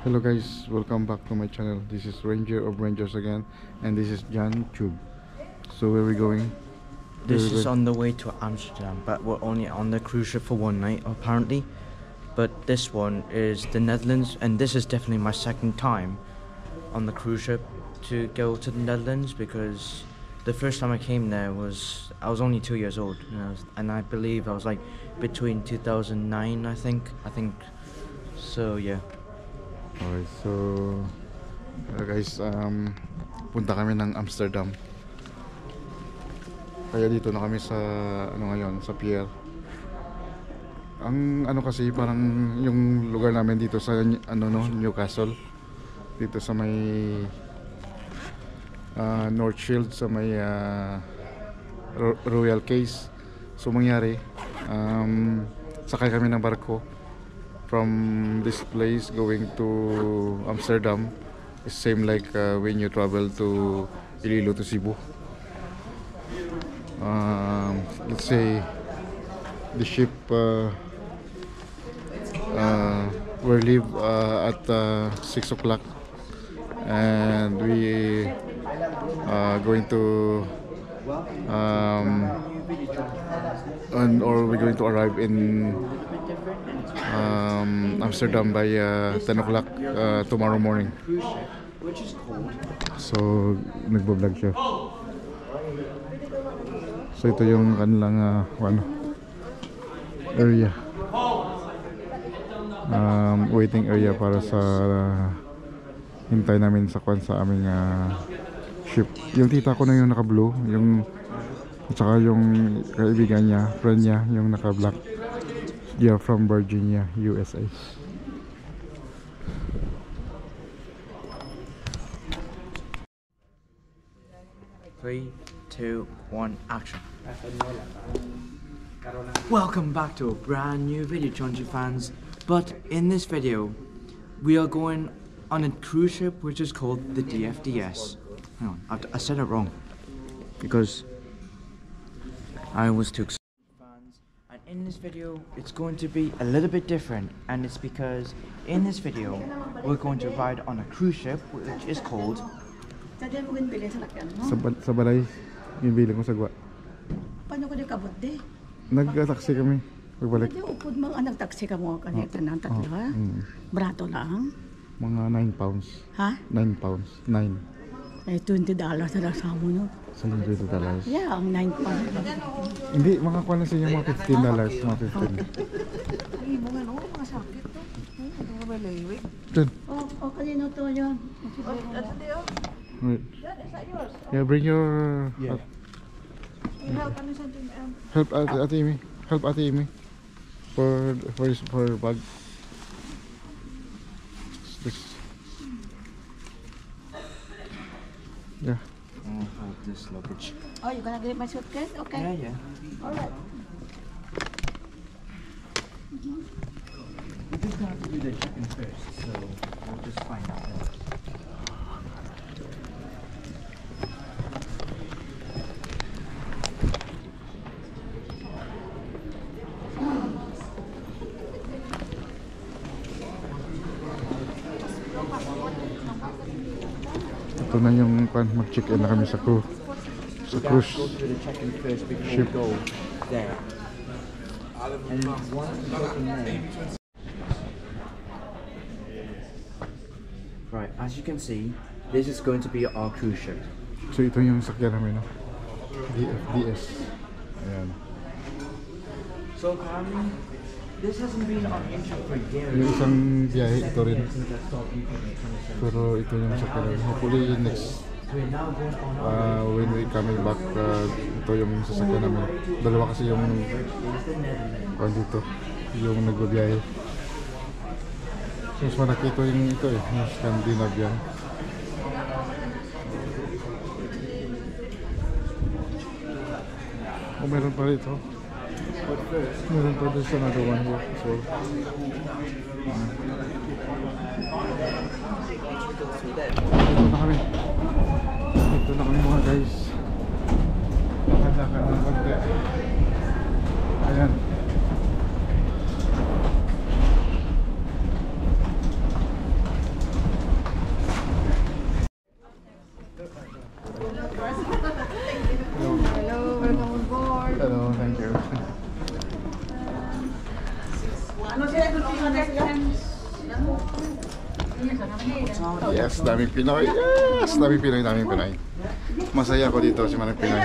Hello guys, welcome back to my channel. This is Ranger of Rangers again, and this is Jan Tube. So where are we going? This is on the way to Amsterdam, but we're only on the cruise ship for one night apparently. But this one is the Netherlands, and this is definitely my second time on the cruise ship to go to the Netherlands, because the first time I came there I was only 2 years old, and I believe I was like between 2009, I think. So yeah. Okay, so guys, punta kami ng Amsterdam. Kaya dito na kami sa ngayon, sa pier. Ang kasi parang yung lugar namin dito sa Newcastle. Dito sa may North Shield, sa may Royal Case. So mangyari, sakay kami ng barko from this place going to Amsterdam. It's same like when you travel to Iloilo to Cebu. Let's say the ship will leave at 6 o'clock, and we going to we're going to arrive in Amsterdam by 10 o'clock tomorrow morning. So nagbo-vlog siya. So ito yung kanilang area, waiting area para sa hintay namin sa aming ship. Yung tita ko na yung naka-blue, at saka yung kaibigan niya, friend niya, yung naka-black. They are from Virginia, USA. Three, 2, 1, action. Welcome back to a brand new video, Chonchi fans. But in this video, we are going on a cruise ship which is called the DFDS. Hang on, I said it wrong because I was too excited. And in this video, it's going to be a little bit different, and it's because in this video, we're going to ride on a cruise ship which is called sa balay, yung bilang ko sagwa. Paano ko kabot di? Nag-taxi kami pagbalik. Upod mo nag-taxi ka mo kanita ng tatlo ha? Brato lang. Mga 9 pounds. Ha? 9 pounds. 9. Ay $20 na lang sa mo no. $20. Yeah, ang 9 pounds. Hindi, mga kuha na siya mga $15. Mga 15. Ay, mga no, mga sakit to. Ano ba laliwig? Dun. Oh, kanino to yun? Right. Yeah, bring your help Ate Amy. Help Ate Amy for bag. This. Yeah. I'll hold this luggage. Oh, you gonna get my suitcase? Okay. Yeah. Alright. We're just gonna have to do the check-in first, so we'll just find out. Ito na yung mag-check-in na kami sa cruise Go to the check-in first before ship. we go there. And once we go in there, right, as you can see, this is going to be our cruise ship. So ito yung sakyan namin, no? DFDS. Ayan. So currently, this hasn't been on intro for years. Yung isang biyahe ito rin. Pero ito yung sakyan namin. Hopefully next We're now going on when we coming back, ito yung sasakyan namin. Dalawa kasi yung dito, yung nagbabiyahe. So mas malaki ito yung yung Scandinavian. Oh, meron pa rito. Meron pa there's another one here as well. Dito na kami mga guys. Lakad-lakad ng konti. Ayan. Yes, daming Pinoy. Yes, daming Pinoy. Masaya ako dito si Manang Pinoy.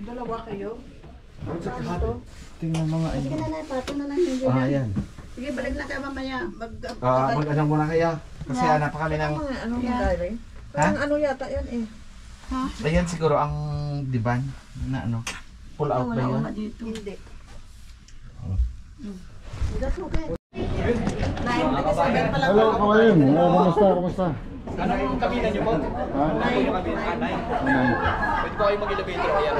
Dalawa kayo? Tingnan mga Sige na lang, pato na lang yung ayan. Sige, balik na kayo mamaya. Mag-ano muna kaya? Kasi hanap pa kami ng... Ano nangyari? Parang ano yata yan eh. Ayan siguro ang divan na ano. Pull out ba yun? Wala dito. Hindi. That's okay. Hello, kawain. Kumusta? Ano yung kabina nyo po? Ha? Ano yung kabina? Anay? Pwede po kayo mag-elevator kaya.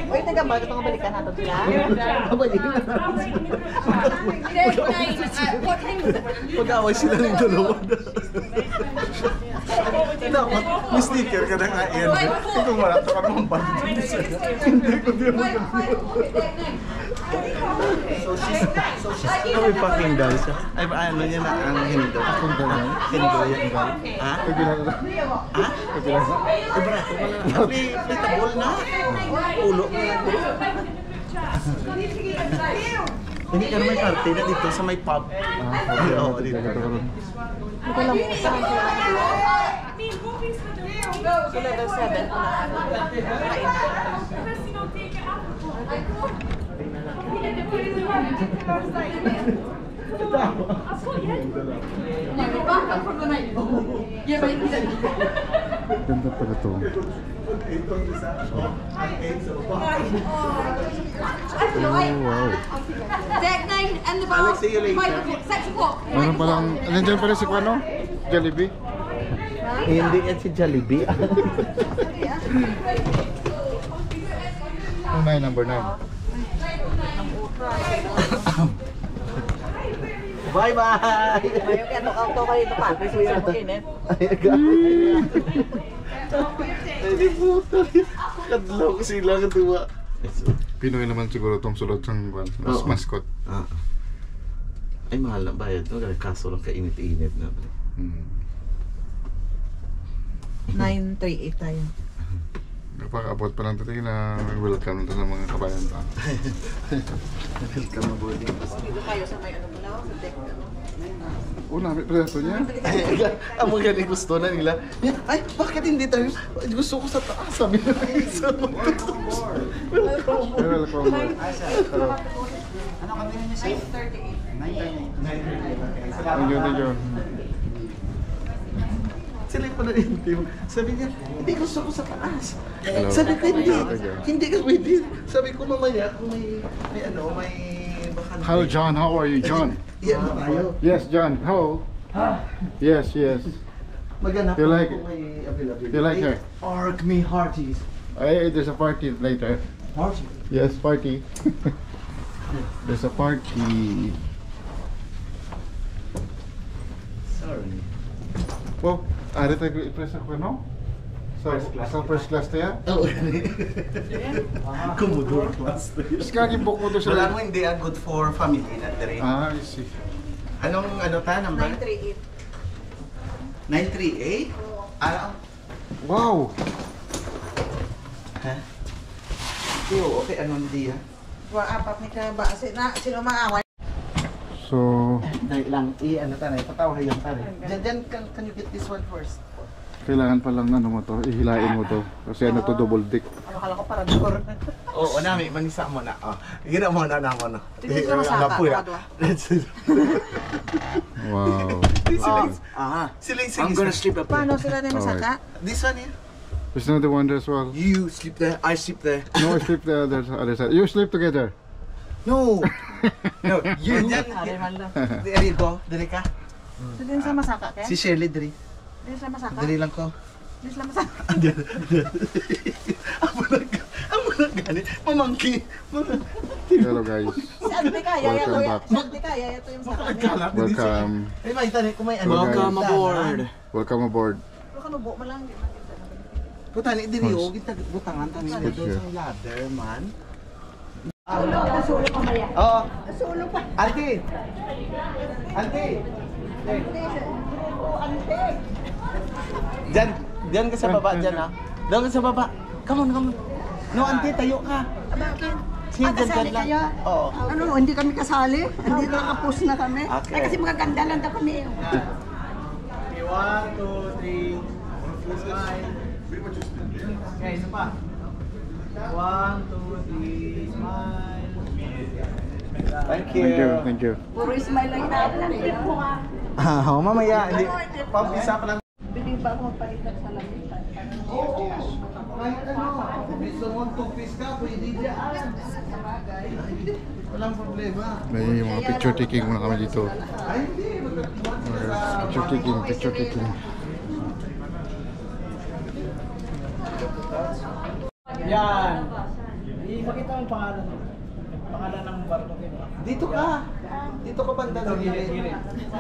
Wait, taga ba? Ito nga balikan natin sila? Pag-away sila ng dalawa. Dapat, may sticker ka na nga yan. Kung wala, ito ka naman ba? Hindi ko di mo kami pakinggan siya. Ay, ano niya na ang Hindo? Hindo yan. Ha? Ha? Ibra, may tabol na. Ulo. Hindi ka na may party na dito sa may pub. Oo, dito. Ito lang po sa So level 7 po na. Ganda pala to. Wow. Deck 9 and the bar. Alex, see you later. 6 o'clock. Meron palang, nandiyan pala si Kwano? Jollibee? Hindi yan si Jollibee. Number 9. Bye-bye! Ayaw kaya ito kayo ito pa. May suya mo kinit. Ay, di puto. Kadlaw ko sila kadua. Pinoy naman siguro itong sulod ng mascot. Ay, mahal na bayad. Kaso lang kainit-init na. 938 tayo. Kapag abot pa lang tayo na welcome na sa mga kabayan pa. Welcome na boarding. Dito kayo sa may ano mo lang, sa deck. Namin preso niya. Ang mga galing gusto na nila. Ay, bakit hindi tayo? Gusto ko sa taas. Sabi na isa mo. Welcome. Hello. Ano kami niya sa 38? Thank you. Sila yung pala yung sabi niya, hindi gusto ko sa taas. Hello. Sabi ko, hindi. Hello. Hindi ka pwede. Sabi ko mamaya kung may bakante. Hello John, how are you John? Yan na tayo. Yes John, hello. Yes. Maghanap You like kung may availability. You like her? Arg me hearties. There's a party later. Party? Yes, party. There's a party. Sorry. Well, ada tayo i-press ako, no? So, sa first class tayo? Oo. Commodore class. Skagi book mo to Wala sila. mo hindi good for family na rin. I see. Anong number? 938. 938? Ah, Wow! ha? Oo, okay, ano hindi ha? Apat ni ka ba? Sino maaway? So, Dahil lang, ano tanay, patawa yung tanay. Diyan, can you get this one first? kailangan palang ano mo to, ihilain mo to. Kasi ano to, double dick. Ano kala ko para door? Oo, nami, manisa mo na. Gina mo na mo na. Tingnan mo sa Wow. Sila I'm gonna sleep up there. Paano sila na masaka? This one here? There's another one there as well. You sleep there, I sleep there. No, I sleep the other side. You sleep together. No! No, you. There you go, dali ka. So din sa masaka, Ken? Si Shirley, dali. Din sa masaka? Dali lang ko. Din sa masaka? Amo na gani, mamangki. Hello guys. Si Ante ka, yaya to Welcome yan. back. Si Ante ka, yaya to yung masaka niya. Welcome. Ay, makita niyo kung may ano. Welcome guys. aboard. Welcome aboard. Pero kanubo mo lang. Puta ni diri o kita butangan tani Good dito shit. sa ladder man. Nasulo ka maya. Oo, Sulo pa. Auntie! Auntie! Diyan ka sa baba, diyan ha. Doon ka sa baba. Come on. No, auntie, tayo ka. Bakit? Sige, Kasali lang. kayo? Oo. Ano, hindi kami kasali. Hindi nakapus na kami. Okay. Kasi magaganda lang daw kami. 1, 2, 3. Smile. Okay, isa pa. 1, 2, 3. Smile. Thank you. Thank you. Puro smile lang natin. Mamaya. Hindi. Pag-isa pa lang. Bili ba ako magpalitan sa lamitan? Kahit ano, kung gusto mo tupis ka, pwede dyan. Walang problema. May mga picture taking muna kami dito. Ay, hindi. Picture taking. Yan. Ipakita mo yung pangalan. Pangalan ng barko kayo. Dito ka. Dito ka banda sa gilid.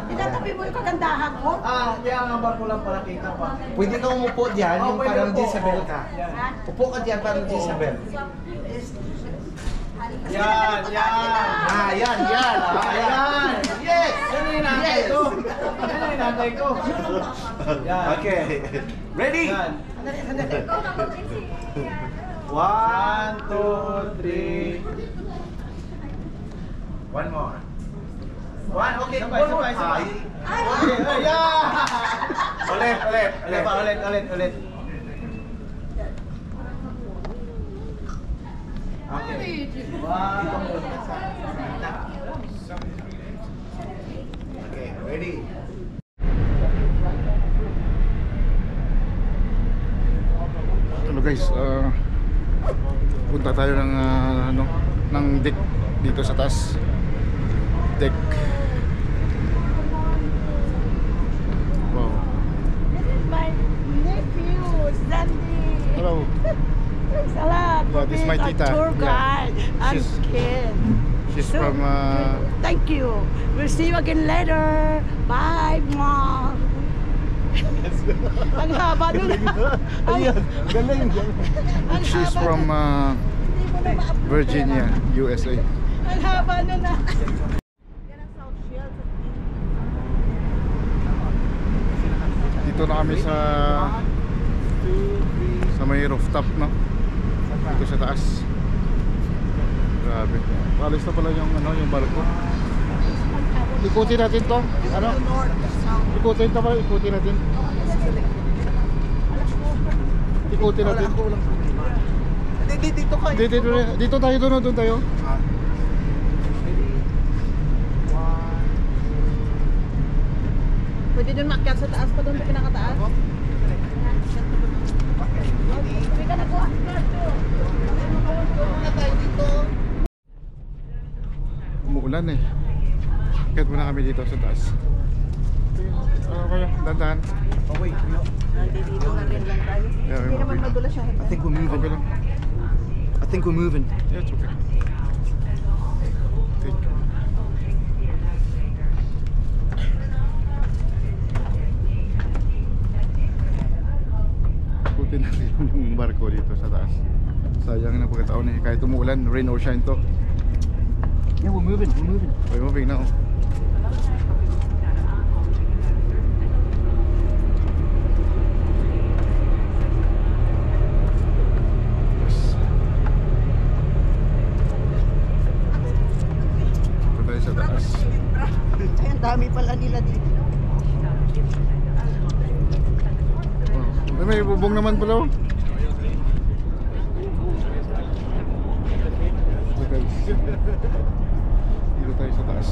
Tinatabi mo yung kagandahan ko? Kaya ang barko lang para kita pa. Pwede ka umupo dyan, yung pwede parang upo. Jezebel ka. Yan. Upo ka dyan parang Jezebel. Yan. Yan. Yan. Yes! Yan yung hinantay ko. Yan yung hinantay ko. Yan. Okay. Ready? Yan. 1, 2, 3. One more. One, okay. Sabay, One more. sabay. Ay. Yan. Ulit. Ulit. Okay. 1, 2, Okay, ready? Hello guys, punta tayo ng ng deck dito sa taas. Deck. Wow. This is my nephew, Sandy. Hello. Thanks a lot for Yeah, this is my being a tita. tour Yeah. guide and She's- kid. She's So, from Thank you. We'll see you again later. Bye, Mom. Ang haba nun. Galing. Ang she's haba from nun. Hindi mo na ma-upload Virginia, USA. Ang haba nun na. Dito na kami sa may rooftop, no? Dito sa taas. Grabe. Palis na pala yung barko. Ikutin natin to. Ano? Ikutin to pala, ikutin natin. Ikutin natin. Dito ka. Dito tayo, doon tayo. Pwede dun makyat sa taas pa doon sa pinakataas. Umuulan eh. Kahit muna kami dito sa taas. Okay, dandan. Oh, wait. Dito na rin lang tayo. Hindi naman madulas yung I think we're moving. Okay lang. I think we're moving. Yeah, it's okay. Take. Ikutin natin yung barko dito sa taas. Sayang na pagkataon eh. Kahit umuulan, rain or shine to. Yeah, we're moving. We're moving now. Yes. Ito tayo sa taas. Ay, ang dami pala nila dito. Oh, may bubong naman pala. Oh. So guys, dito tayo sa taas.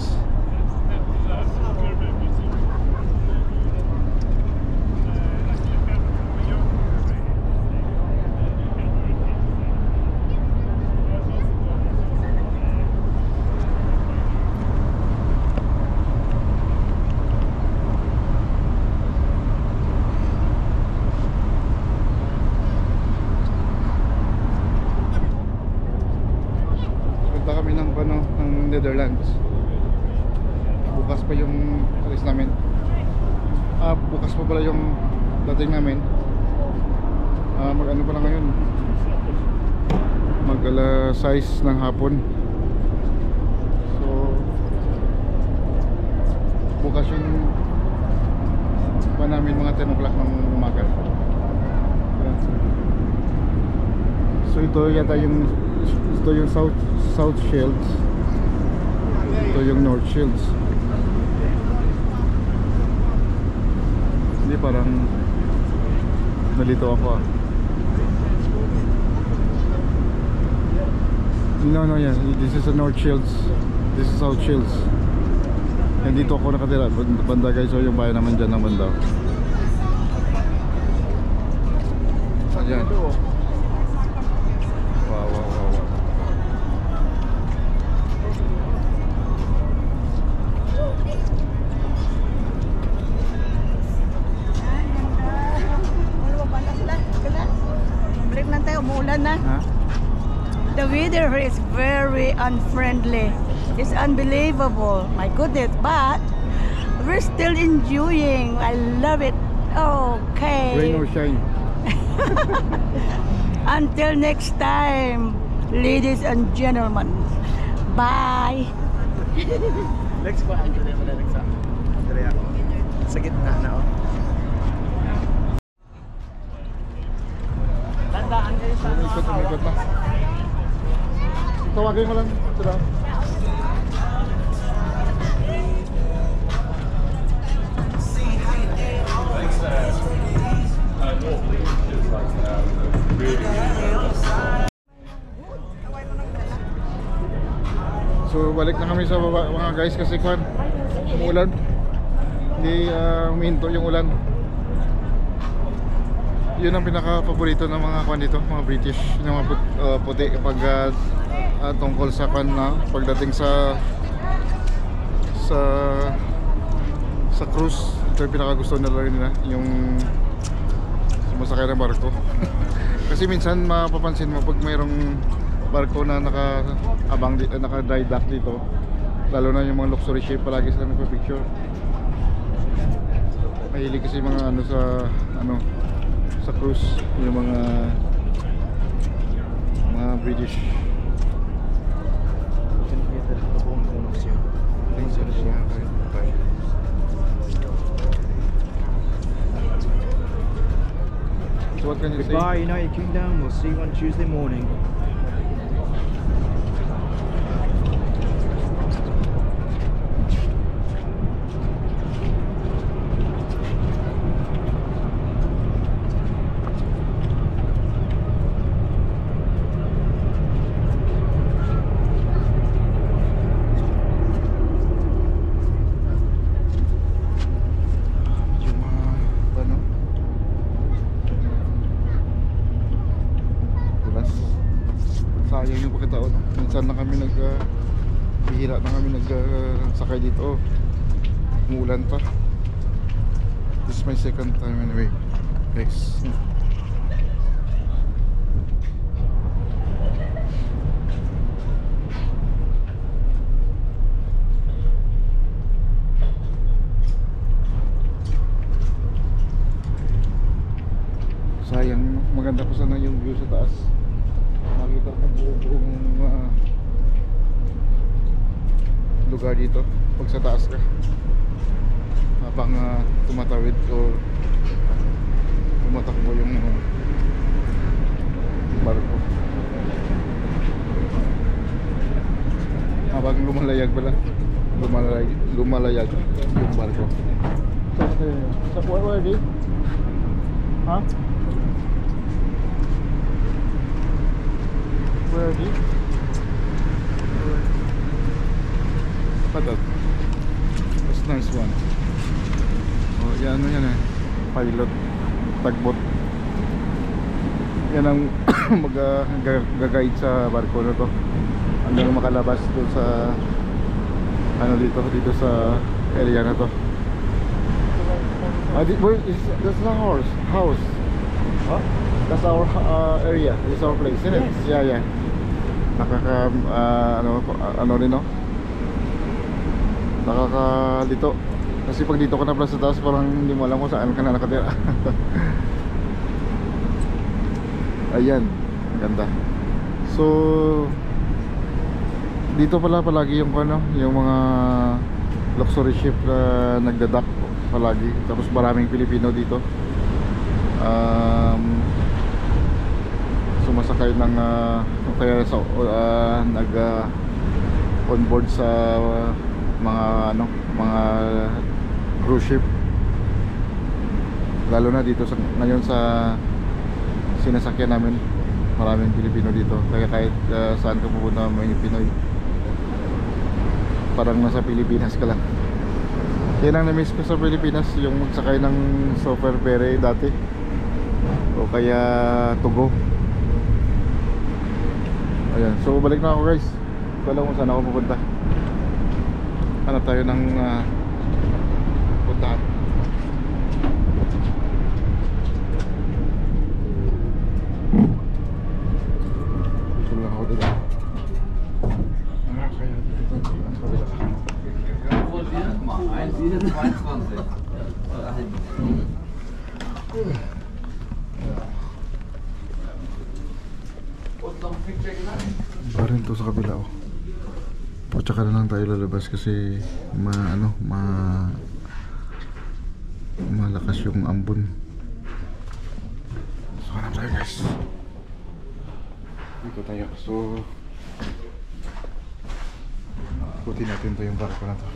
Punta kami ng Netherlands. Bukas pa yung alis namin. Bukas pa pala yung dating namin. Mag ano pa lang ngayon. Mag alas 6 ng hapon. So ito yung South Shields. Ito yung North Shields. Hindi, parang nalito ako ah. No, yeah. This is the North Shields. This is South Shields. And dito ako nakatira. Banda guys, so yung bayan naman dyan ng banda. Ayan. Wow. Balik lang tayo, umuulan na. Ha? The weather here is very unfriendly. It's unbelievable. My goodness, but we're still enjoying. I love it. Okay. Rain or shine. Until next time, ladies and gentlemen. Bye. Lex ko ang dito na Lex. Dire ako. Sa gitna na oh. Tandaan kayo sa Umikot na. Tawagin mo lang sila. So balik na kami sa baba mga guys kasi kwan umulan. Hindi huminto yung ulan. Yun ang pinaka-paborito ng mga kwan dito, mga British, yung mga puti kapag tungkol sa kwan na pagdating sa cruise. Ito yung pinaka-gusto nila yung sumasakay ng barko. Kasi minsan mapapansin mo pag mayroong barko na naka-dry dock dito, lalo na yung mga luxury ship, palagi sila nagpa-picture. Mahilig kasi mga sa cruise yung mga British. So what can you say? Goodbye, United Kingdom. We'll see you on Tuesday morning. Sayang yung pagkataon. Minsan na kami bihira na kami sakay dito. Umuulan pa. This is my second time anyway. Guys. Sayang, maganda pa sana yung view sa taas. Makita ko buong lugar dito pag sa taas ka habang tumatawid o tumatakbo yung barko, habang lumalayag yung barko. So where are they? Huh? Where are they? Patot. That's nice one. Oh, yan ano yan eh. Pilot. Tagbot. Yan ang mag-guide sa barko na to. Hanggang makalabas doon sa dito sa area na to. That's the house. Huh? That's our area. This is our place, isn't it? Yes. Yeah. Ano rin no? Dito. Kasi pag dito ka na pala sa taas, parang hindi mo alam kung saan ka na nakatira. Ayan, ganda. So dito pala palagi yung mga luxury ship na nagdadock palagi. Tapos maraming Pilipino dito. So sumasakay ng o kaya sa nag on board sa mga mga cruise ship, lalo na dito ngayon sa sinasakyan namin. Maraming Pilipino dito, kaya kahit saan ka pupunta may Pinoy, parang nasa Pilipinas ka lang. Yan ang na-miss ko sa Pilipinas, yung magsakay ng super ferry dati o kaya tugo. Ayan, so balik na ako guys. Ito lang kung saan ako pupunta. Hanap tayo ng puntahan. Ito lang ako dito. Kaya dito ang kabila. Barin to sa kabila oh. Tsaka na lang tayo lalabas kasi malakas yung ambon. So hanap tayo guys. Dito tayo. So ikutin natin to yung barko na to.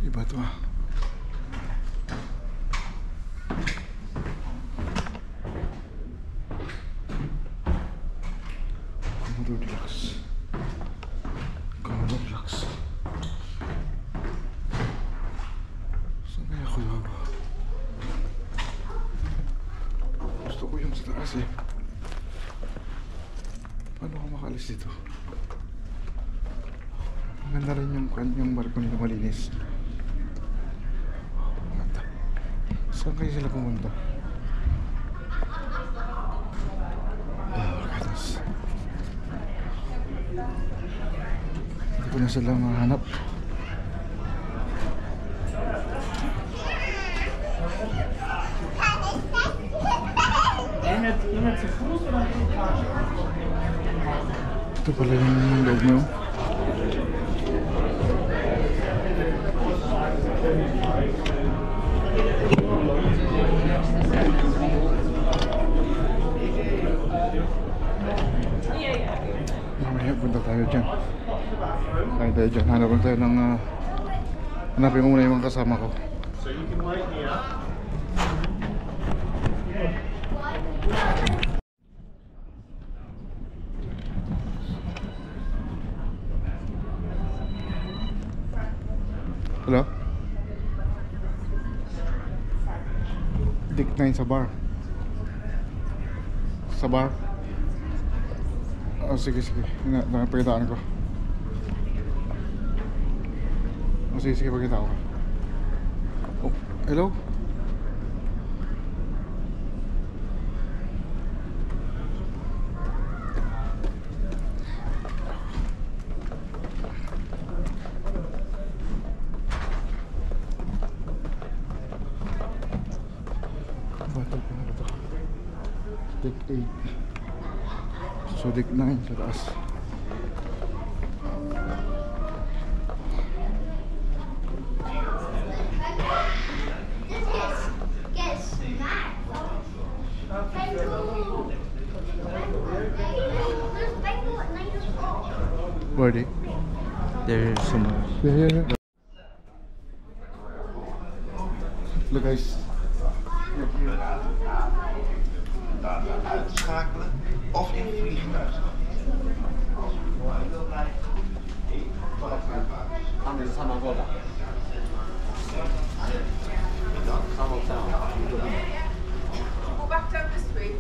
Iba to ah. Komodo Deluxe. Komodo Deluxe. Saan kaya ako yun? Gusto ko yung sa taas eh. Paano ako makalis dito? Maganda rin yung barko nila, malinis. Saan kayo sila pumunta? Gatas. Hindi ko na sila mahanap. Ito pala yung loob mo. Mamaya punta tayo dyan. Kaya tayo dyan. Hanapin tayo ng hanapin ko muna yung mga kasama ko. Hello? Deck 9 sa bar. Sa bar? Oh, sige. Napakitaan ko. Oh, sige, pakita ko. Oh, hello? Batal ko na ito. Deck 8. So deck 9 sa taas. Where? There's somewhere. Yeah. Look guys. Uitschakelen of in vliegtuig. Go back down this way.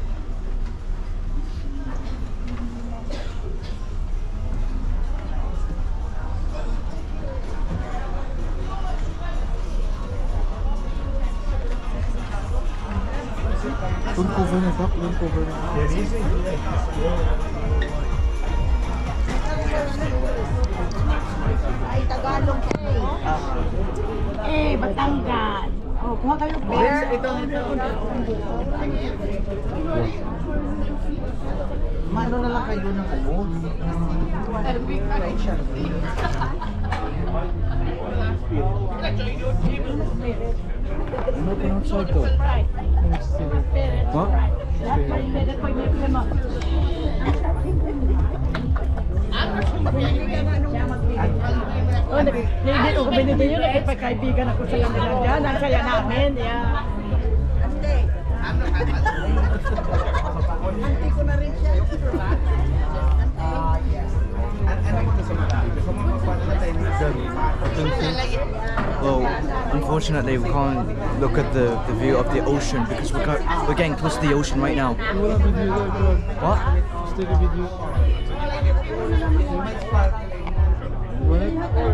Don't cover na back, don't cover na back. Ay, Tagalog Batangas. Oh, kuha kayo. Ito. Ano na lang kayo ng ano? What? Oh, hindi ko binibigyan yun. Pagkaibigan ako sa kanila dyan. Ang saya namin. Yeah. Hindi ko na rin siya. Well, unfortunately, we can't look at the view of the ocean because we're getting close to the ocean right now. What?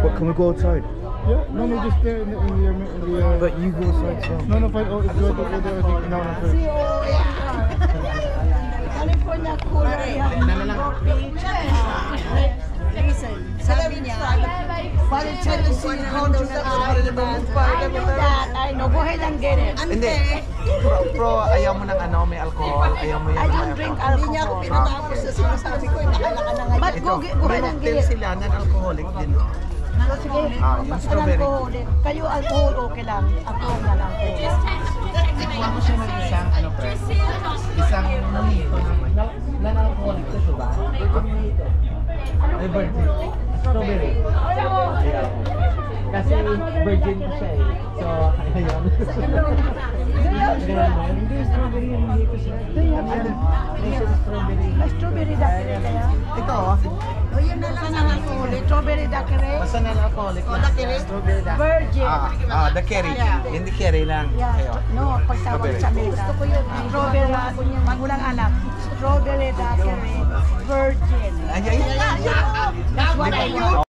What, can we go outside? Yeah, no, no, just there in the But you go outside as well. no, no, fine. Oh, it's good. Okay, there, I think. No, no, fine. California Listen, sabi niya, balik tendency going to the island. I know that. I know. Go ahead and get it. Hindi. Pro, ayaw mo ng ano, may alcohol. Ayaw mo yung I don't drink alcohol. Hindi niya ako pinatapos sa sinasabi ko. Nakala ka na ngayon. But go ahead and get it. sila, non-alcoholic din. Sige, yung strawberry. Kayo alcohol, okay lang. Ako na lang po. Kuha mo siya ng isang, ano, pre? Isang mojito na non-alcoholic to siya ba? Ay, virgin. Strawberry. Kasi virgin ko siya eh. So, ayun. Hindi, strawberry yung mojito siya. Strawberry. May strawberry daiquiri kaya? Ito, oh. O yun na lang sa alcohol. Strawberry daiquiri. Basta non-alcoholic na. Strawberry na. Virgin. The curry. Hindi curry lang. Yeah. No, pagtawag sa Amerika. Gusto ko yun. Strawberry. Magulang anak. Strawberry daiquiri. Virgin. Ay, That's what I want.